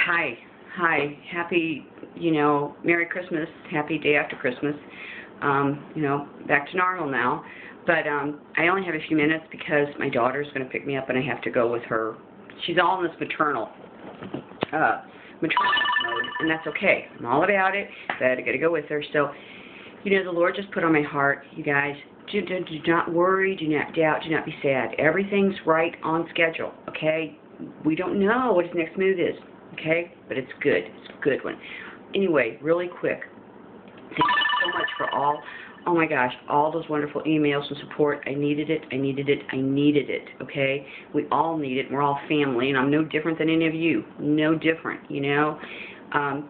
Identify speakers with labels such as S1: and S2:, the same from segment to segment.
S1: Hi. Hi. Happy, Merry Christmas. Happy day after Christmas. Back to normal now. But I only have a few minutes because my daughter's going to pick me up and I have to go with her. She's all in this maternal mode, and that's okay. I'm all about it, but I got to go with her. So, the Lord just put on my heart, you guys, do not worry, do not doubt, do not be sad. Everything's right on schedule, okay? We don't know what his next move is, okay? But it's good. It's a good one. Anyway, really quick, thank you so much for oh my gosh, all those wonderful emails and support. I needed it, I needed it, I needed it, okay? We all need it, and we're all family, and I'm no different than any of you. No different, But I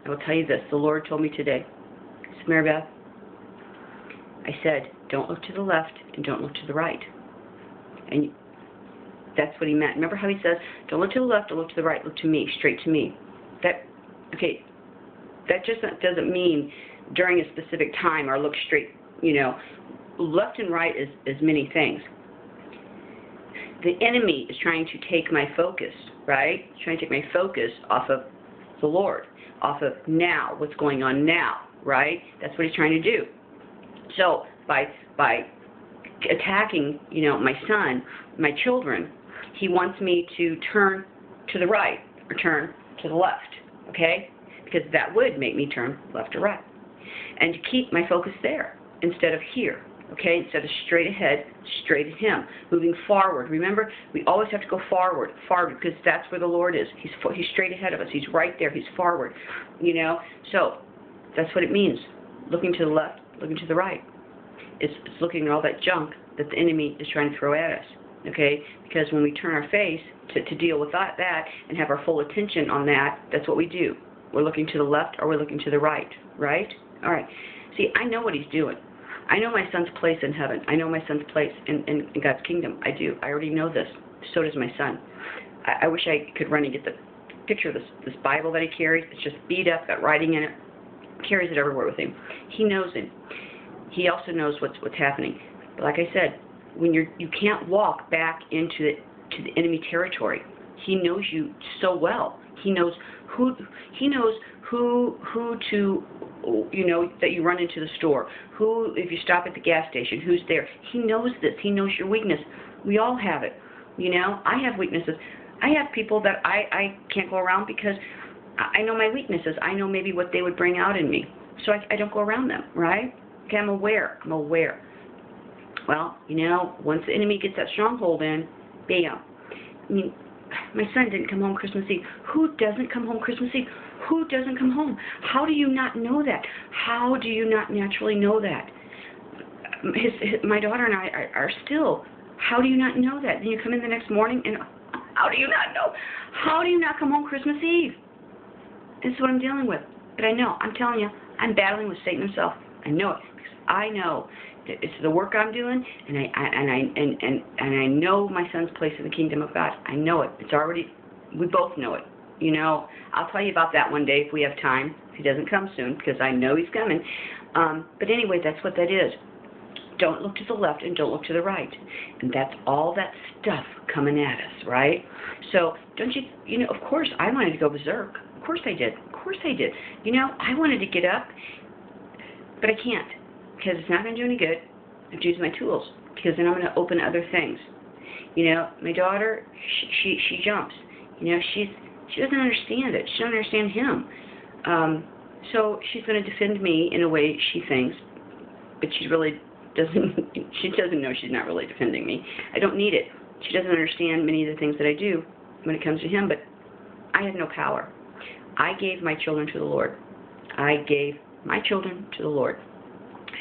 S1: will tell you this, the Lord told me today, Mary Beth, I said, don't look to the left and don't look to the right. And that's what he meant. Remember how he says, don't look to the left, don't look to the right, look to me, straight to me. That just doesn't mean during a specific time or look straight, Left and right is many things. The enemy is trying to take my focus, right? He's trying to take my focus off of the Lord, off of now, what's going on now, right? That's what he's trying to do. So by attacking, my son, my children, he wants me to turn to the right or turn to the left, okay? Because that would make me turn left or right. And to keep my focus there instead of here, okay? Instead of straight ahead, straight at him, moving forward. Remember, we always have to go forward, because that's where the Lord is. He's straight ahead of us. He's right there. He's forward, So that's what it means. Looking to the left, looking to the right. It's looking at all that junk that the enemy is trying to throw at us, okay? Because when we turn our face to deal with that and have our full attention on that, that's what we do. We're looking to the left or we're looking to the right, right? All right. See, I know what he's doing. I know my son's place in heaven. I know my son's place in God's kingdom. I do. I already know this. So does my son. I wish I could run and get the picture of this Bible that he carries. It's just beat up, got writing in it. Carries it everywhere with him. He knows it. He also knows what's happening. But like I said, when you can't walk back into the enemy territory. He knows you so well. He knows who to, that you run into the store. Who, if you stop at the gas station, who's there. He knows this. He knows your weakness. We all have it. I have weaknesses. I have people that I can't go around because I know my weaknesses. I know maybe what they would bring out in me. So I don't go around them, right? Okay, I'm aware. Well, once the enemy gets that stronghold in, bam. My son didn't come home Christmas Eve. Who doesn't come home Christmas Eve? Who doesn't come home? How do you not know that? How do you not naturally know that? My daughter and I are still. How do you not know that? Then you come in the next morning and how do you not know? How do you not come home Christmas Eve? This is what I'm dealing with. But I know. I'm telling you, I'm battling with Satan himself. I know it because I know that it's the work I'm doing, and I know my son's place in the kingdom of God. I know it. It's already. We both know it. I'll tell you about that one day if we have time. If he doesn't come soon, because I know he's coming. But anyway, that's what that is. Don't look to the left and don't look to the right. And that's all that stuff coming at us, right? So don't you, of course I wanted to go berserk. Of course I did. Of course I did. I wanted to get up, but I can't because it's not going to do any good. I have to use my tools because then I'm going to open other things. My daughter, she jumps. She doesn't understand it. She doesn't understand him. So she's going to defend me in a way she thinks, but she really doesn't. She doesn't know she's not really defending me. I don't need it. She doesn't understand many of the things that I do when it comes to him, but I have no power. I gave my children to the Lord. I gave my children to the Lord,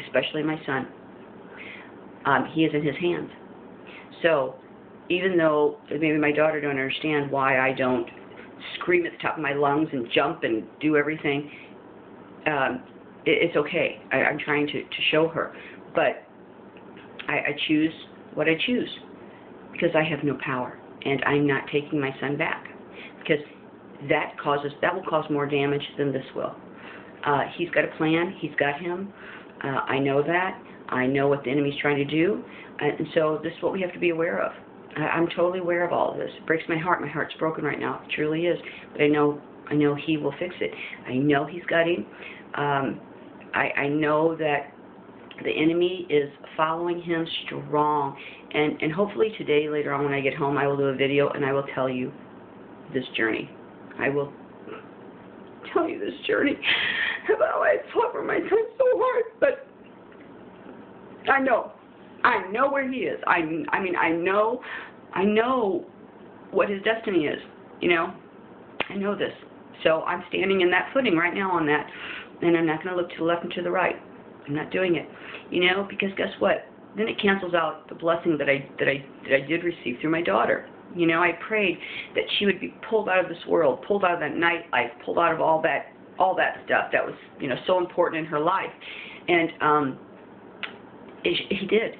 S1: especially my son. He is in his hands. So even though maybe my daughter don't understand why I don't scream at the top of my lungs and jump and do everything, it's okay. I'm trying to show her. But I choose what I choose because I have no power. And I'm not taking my son back because that will cause more damage than this will. He's got a plan. He's got him. I know that. I know what the enemy's trying to do. And so this is what we have to be aware of. I'm totally aware of all of this. It breaks my heart. My heart's broken right now. It truly is. But I know he will fix it. I know he's got him. I know that the enemy is following him strong. And hopefully today, later on when I get home, I will do a video and I will tell you this journey. I will tell you this journey about how I fought for my son so hard. But I know where he is. I mean, I know what his destiny is. You know, I know this. So I'm standing in that footing right now on that, and I'm not going to look to the left and to the right. I'm not doing it. You know, because guess what? Then it cancels out the blessing that I did receive through my daughter. You know, I prayed that she would be pulled out of this world, pulled out of that nightlife, pulled out of all that stuff that was, you know, so important in her life. And he did.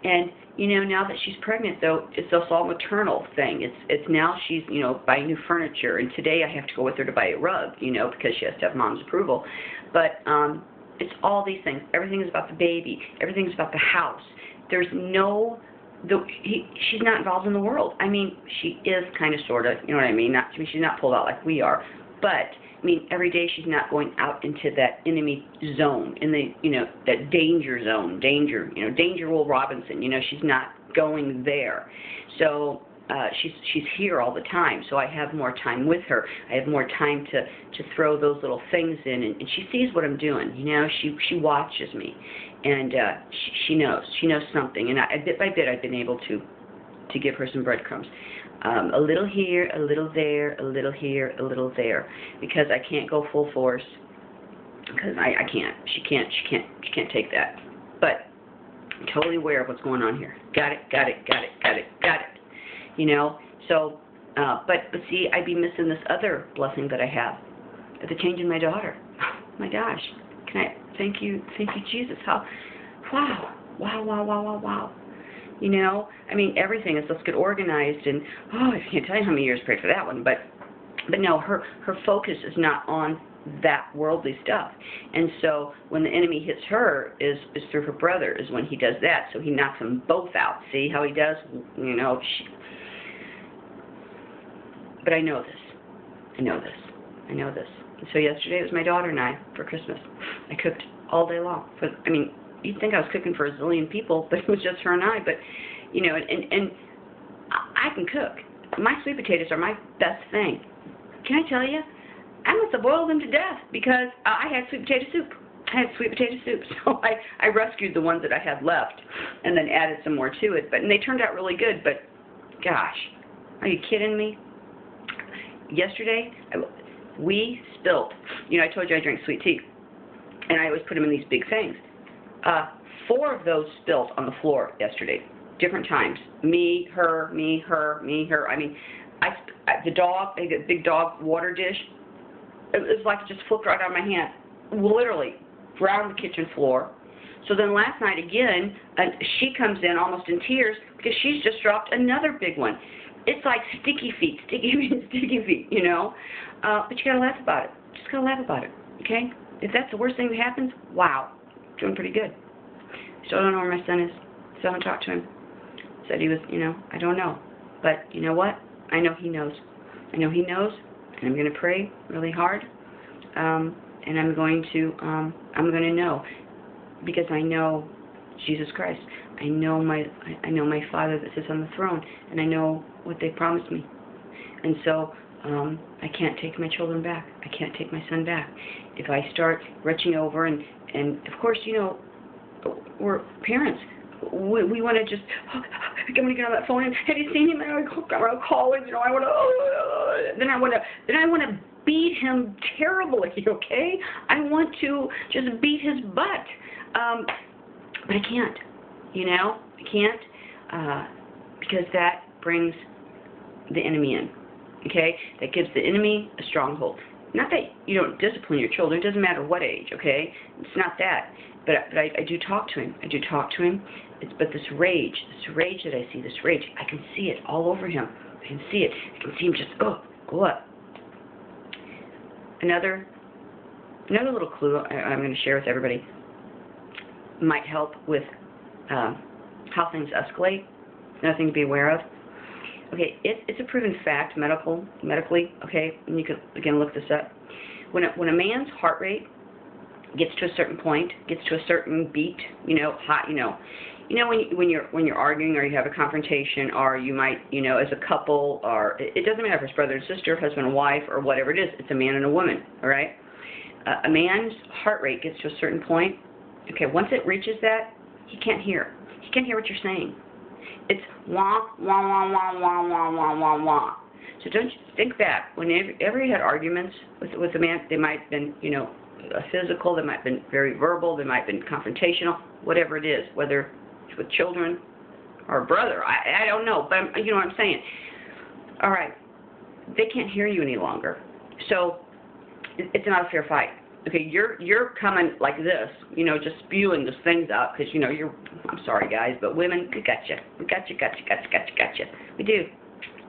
S1: And you know, now that she's pregnant, though, it's this all maternal thing. It's now she's, you know, buying new furniture, and today I have to go with her to buy a rug, you know, because she has to have mom's approval. But it's all these things. Everything is about the baby. Everything is about the house. There's no, she's not involved in the world. I mean, she is kind of, sort of, you know what I mean? She's not pulled out like we are, but I mean, every day she's not going out into that enemy zone, in the, you know, that danger zone, danger, you know, Danger Will Robinson, you know, she's not going there. So she's here all the time, so I have more time with her. I have more time to throw those little things in, and she sees what I'm doing, you know, she watches me, and she knows something, and bit by bit I've been able to give her some breadcrumbs. A little here, a little there, a little here, a little there, because I can't go full force, because I can't. She can't take that. But I'm totally aware of what's going on here. Got it. You know, so, but see, I'd be missing this other blessing that I have, the change in my daughter. Oh my gosh, thank you, Jesus. How, wow. You know, I mean, everything is, let's get organized, and, oh, I can't tell you how many years I prayed for that one, but no, her focus is not on that worldly stuff. And so when the enemy hits her is through her brother, is when he does that, so he knocks them both out. See how he does? You know, but I know this. And so yesterday it was my daughter and I for Christmas. I cooked all day long. I mean, you'd think I was cooking for a zillion people, but it was just her and I. But, you know, and I can cook. My sweet potatoes are my best thing. Can I tell you? I must have boiled them to death because I had sweet potato soup. So I rescued the ones that I had left and then added some more to it. And they turned out really good. But, gosh, are you kidding me? Yesterday, we spilt. You know, I told you I drink sweet tea. And I always put them in these big things. 4 of those spilt on the floor yesterday, different times. Me, her. I mean, the dog, a big dog water dish, it was like it just flipped right out of my hand, literally, around the kitchen floor. So then last night again, she comes in almost in tears because she's just dropped another big one. It's like sticky feet, you know. But you gotta laugh about it. Just gotta laugh about it, okay? If that's the worst thing that happens, wow. Doing pretty good. Still don't know where my son is. Still haven't talked to him. Said he was, you know, I don't know. But you know what? I know he knows. And I'm going to pray really hard. And I'm going to know, because I know Jesus Christ. I know my Father that sits on the throne, and I know what they promised me. And so I can't take my children back. I can't take my son back. If I start reaching over and of course, you know, we're parents. We want to just, I'm going to get on that phone and, have you seen him? I'm going to call him, you know, then I want to beat him terribly, okay? I want to just beat his butt. But I can't, you know? I can't, because that brings the enemy in, okay? That gives the enemy a stronghold. Not that you don't discipline your children. It doesn't matter what age, okay? It's not that. But I do talk to him. But this rage that I see, I can see it all over him. I can see it. I can see him just, go up. Another little clue I'm going to share with everybody might help with how things escalate. Another thing to be aware of. Okay, it's a proven fact medically, okay, and you can, again, look this up. When a man's heart rate gets to a certain point, gets to a certain beat, hot, when you're arguing or you have a confrontation, or you might, as a couple, or it doesn't matter if it's brother and sister, husband and wife, or whatever it is, it's a man and a woman, all right? A man's heart rate gets to a certain point. Okay, once it reaches that, he can't hear. He can't hear what you're saying. It's wah, wah, wah, wah, wah, wah, wah, wah, wah. So don't you think back, whenever you had arguments with a man, they might have been, physical, they might have been very verbal, they might have been confrontational, whatever it is, whether it's with children or a brother, I don't know, but you know what I'm saying. All right, they can't hear you any longer. So it's not a fair fight. Okay, you're coming like this, just spewing those things out because, I'm sorry, guys, but women, we gotcha. We do.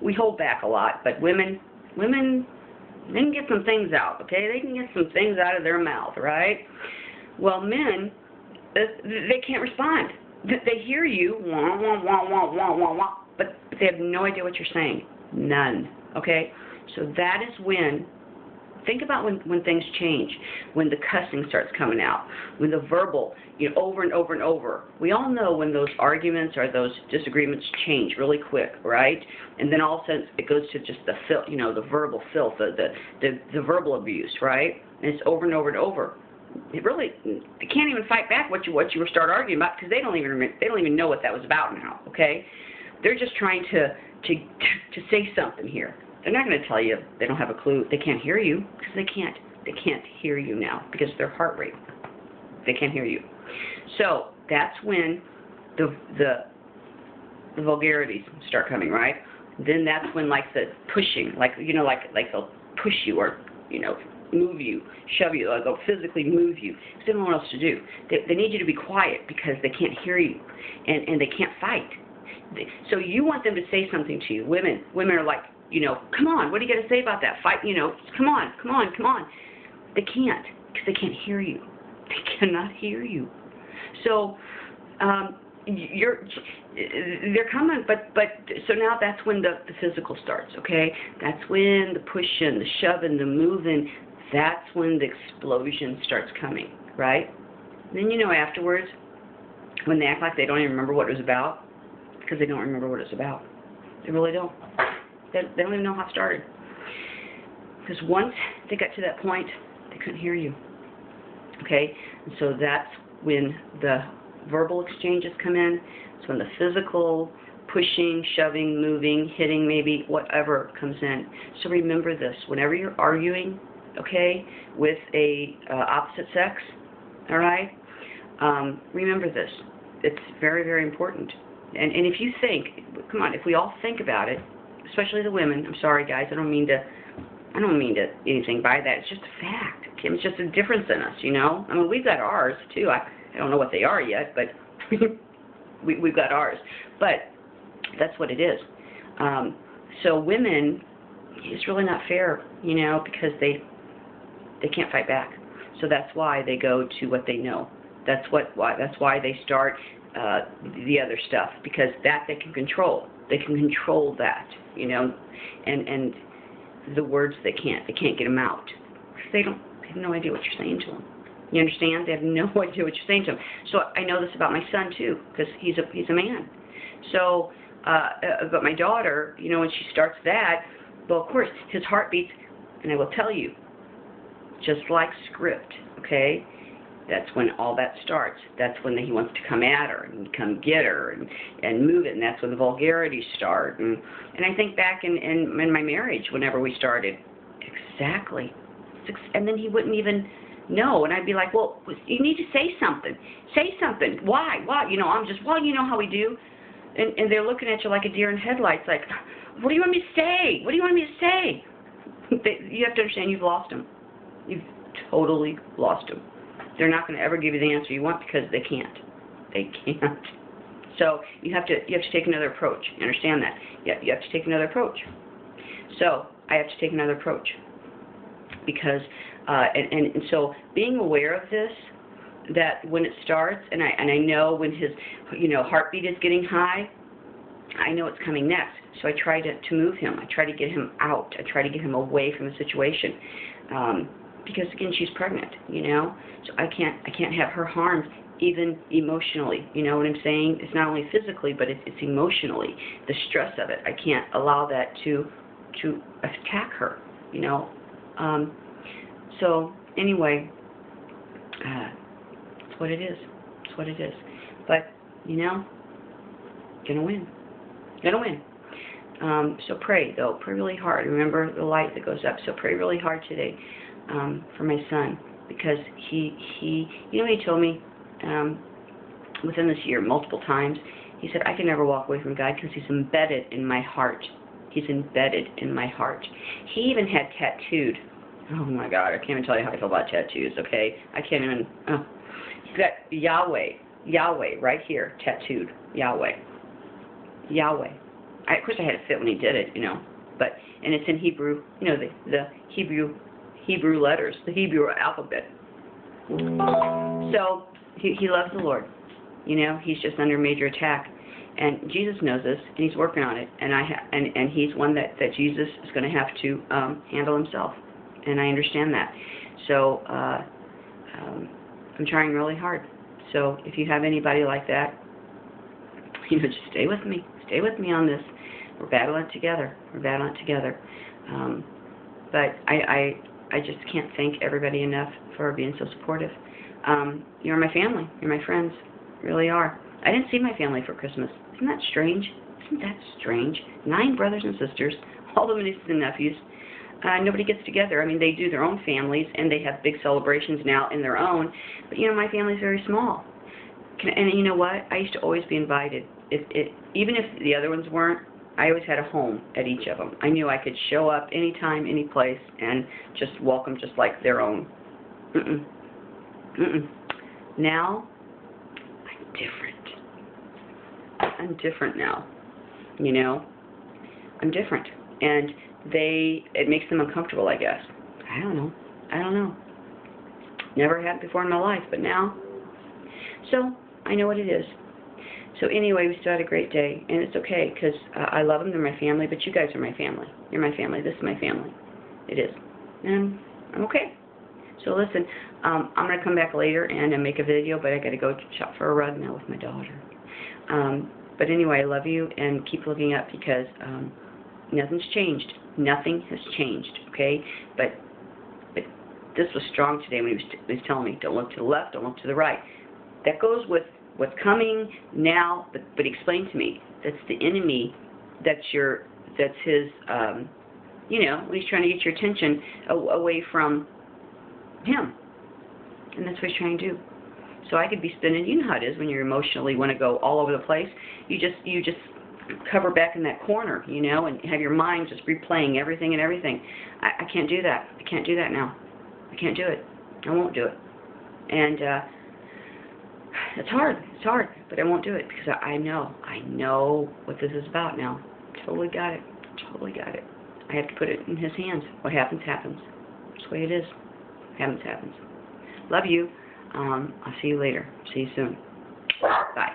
S1: We hold back a lot, but women, they can get some things out, okay? They can get some things out of their mouth, right? Well, men, they can't respond. They hear you, wah, wah, wah, wah, wah, wah, wah, but they have no idea what you're saying. None, okay? So that is when, think about when things change, when the cussing starts coming out, when the verbal, over and over and over. We all know when those arguments or those disagreements change really quick, right? And then all of a sudden it goes to just the the verbal filth, the verbal abuse, right? And it's over and over and over. They can't even fight back what you were start arguing about because they don't even know what that was about now, okay? They're just trying to say something here. They're not going to tell you. They don't have a clue. They can't hear you because they can't hear you now because of their heart rate. They can't hear you. So that's when the vulgarities start coming, right? Then that's when like the pushing, like they'll push you or move you, shove you, like they'll physically move you because they don't know what else to do. They need you to be quiet because they can't hear you and they can't fight. So you want them to say something to you. Women are like, come on, what are you going to say about that? Fight, come on. They can't because they can't hear you. They cannot hear you. So they're coming, but so now that's when the physical starts, okay? That's when the pushing, the shoving, the moving, that's when the explosion starts coming, right? Then afterwards, when they act like they don't even remember what it was about, because they don't remember what it's about. They really don't. They don't even know how it started. Because once they got to that point, they couldn't hear you. Okay? And so that's when the verbal exchanges come in. It's when the physical pushing, shoving, moving, hitting, maybe, whatever comes in. So remember this. Whenever you're arguing, okay, with a opposite sex, all right, remember this. It's very, very important. And if you think, come on, if we all think about it, especially the women, I'm sorry guys, I don't mean to anything by that. It's just a fact. Okay? It's just a difference in us, I mean, we've got ours too. I don't know what they are yet, but we've got ours. But that's what it is. So women, it's really not fair, because they can't fight back. So that's why they go to what they know. That's why they start the other stuff, because that they can control. They can control that, and the words they can't get them out. They have no idea what you're saying to them. You understand? They have no idea what you're saying to them. So I know this about my son too, because he's a man. So, but my daughter, when she starts that, well, of course, his heart beats, and I will tell you, just like script, okay? That's when all that starts. That's when he wants to come at her and come get her and move it, and that's when the vulgarities start. And I think back in my marriage, whenever we started, exactly. And then he wouldn't even know, and I'd be like, well, you need to say something. Say something. Why? I'm just, how we do. And they're looking at you like a deer in headlights, like, what do you want me to say? What do you want me to say? You have to understand you've lost them. You've totally lost them. They're not going to ever give you the answer you want because they can't. They can't. So you have to take another approach. You understand that? You have to take another approach. So I have to take another approach because and so being aware of this, that when it starts, and I know when his heartbeat is getting high, I know it's coming next. So I try to move him. I try to get him out. I try to get him away from the situation. Because again, she's pregnant, you know. So I can't have her harmed, even emotionally. You know what I'm saying? It's not only physically, but it's emotionally. The stress of it. I can't allow that to attack her, you know. So anyway, it's what it is. It's what it is. But you know, gonna win. Gonna win. So pray, though. Pray really hard. Remember the light that goes up. So pray really hard today for my son, because he you know, he told me within this year multiple times. He said, I can never walk away from God because He's embedded in my heart. He's embedded in my heart. He even had tattooed. Oh my God, I can't even tell you how I feel about tattoos. Okay, I can't even. He's got Yahweh right here, tattooed. Yahweh. Of course, I had it fit when he did it, you know. And it's in Hebrew, you know, the Hebrew letters, the Hebrew alphabet. So he loves the Lord, you know. He's just under major attack, and Jesus knows this, and He's working on it. And he's one that Jesus is going to have to handle himself, and I understand that. So I'm trying really hard. So if you have anybody like that, you know, just stay with me. Stay with me on this. We're battling it together. We're battling it together. But I just can't thank everybody enough for being so supportive. You're my family. You're my friends. You really are. I didn't see my family for Christmas. Isn't that strange? Isn't that strange? 9 brothers and sisters, all the nieces and nephews. Nobody gets together. I mean, they do their own families, and they have big celebrations now in their own. But, you know, my family's very small. And you know what? I used to always be invited. Even if the other ones weren't, I always had a home at each of them. I knew I could show up anytime, any place, and just welcome just like their own. Now, I'm different. I'm different now. You know? I'm different. And it makes them uncomfortable, I guess. I don't know. Never happened before in my life, but now. So, I know what it is. So anyway, we still had a great day, and it's okay, because I love them. They're my family, but you guys are my family. You're my family. This is my family. It is. And I'm okay. So listen, I'm going to come back later and make a video, but I got to go shop for a rug now with my daughter. But anyway, I love you, and keep looking up, because nothing's changed. Nothing has changed, okay? But this was strong today when he was telling me, don't look to the left, don't look to the right. That goes with what's coming now, but explain to me, that's the enemy, that's his, you know, when he's trying to get your attention away from him. And that's what he's trying to do. So I could be spinning, you know how it is when you emotionally want to go all over the place. You just cover back in that corner, you know, and have your mind just replaying everything and everything. I can't do that. I can't do that now. I can't do it. I won't do it. And it's hard, but I won't do it, because I know what this is about now. Totally got it. I have to put it in His hands. What happens, happens. That's the way it is. What happens. Love you. I'll see you later. See you soon. Bye.